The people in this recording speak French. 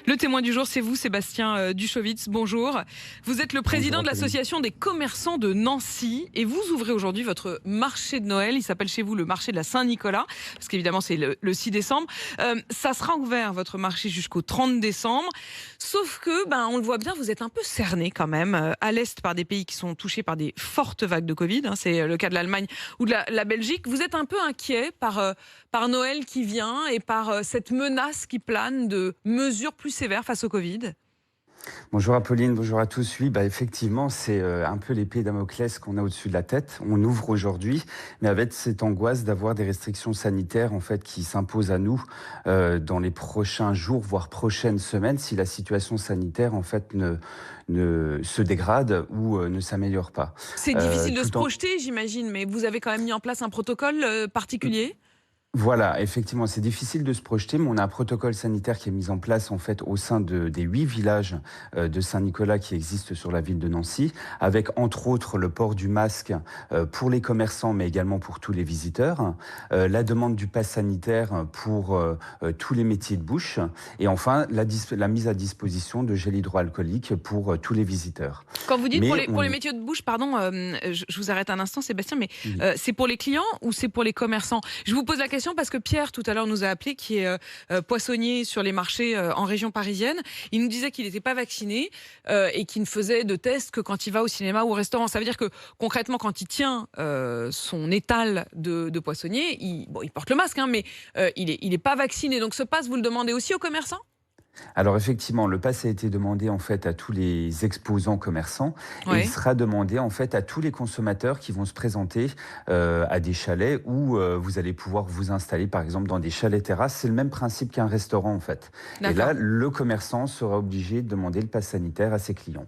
Le témoin du jour, c'est vous, Sébastien Duchowitz. Bonjour. Vous êtes le président de l'association des commerçants de Nancy et vous ouvrez aujourd'hui votre marché de Noël. Il s'appelle chez vous le marché de la Saint-Nicolas, parce qu'évidemment c'est le 6 décembre. Ça sera ouvert, votre marché, jusqu'au 30 décembre. Sauf que, on le voit bien, vous êtes un peu cerné quand même à l'Est par des pays qui sont touchés par des fortes vagues de Covid. C'est le cas de l'Allemagne ou de la Belgique. Vous êtes un peu inquiet par Noël qui vient et par cette menace qui plane de mesures plus sévères face au Covid? Bonjour Apolline, bonjour à tous. Oui, effectivement, c'est un peu l'épée Damoclès qu'on a au-dessus de la tête. On ouvre aujourd'hui, mais avec cette angoisse d'avoir des restrictions sanitaires en fait qui s'imposent à nous dans les prochains jours, voire prochaines semaines, si la situation sanitaire en fait ne se dégrade ou ne s'améliore pas. C'est difficile de se Tout en projeter, j'imagine, mais vous avez quand même mis en place un protocole particulier? Voilà, effectivement, c'est difficile de se projeter, mais on a un protocole sanitaire qui est mis en place en fait au sein des 8 villages de Saint-Nicolas qui existent sur la ville de Nancy, avec entre autres le port du masque pour les commerçants, mais également pour tous les visiteurs, la demande du pass sanitaire pour tous les métiers de bouche, et enfin la mise à disposition de gel hydroalcoolique pour tous les visiteurs. Quand vous dites Mais pour on les métiers de bouche, pardon, je vous arrête un instant, Sébastien, mais oui. c'est pour les clients ou c'est pour les commerçants? Je vous pose la question parce que Pierre, tout à l'heure, nous a appelé, qui est poissonnier sur les marchés en région parisienne. Il nous disait qu'il n'était pas vacciné et qu'il ne faisait de tests que quand il va au cinéma ou au restaurant. Ça veut dire que concrètement, quand il tient son étal de poissonnier, il porte le masque, mais il est pas vacciné. Donc ce pass, vous le demandez aussi aux commerçants? Alors effectivement, le pass a été demandé en fait à tous les exposants commerçants et il Ouais. sera demandé en fait à tous les consommateurs qui vont se présenter à des chalets où vous allez pouvoir vous installer par exemple dans des chalets terrasses. C'est le même principe qu'un restaurant en fait. Et D'accord. là, le commerçant sera obligé de demander le pass sanitaire à ses clients.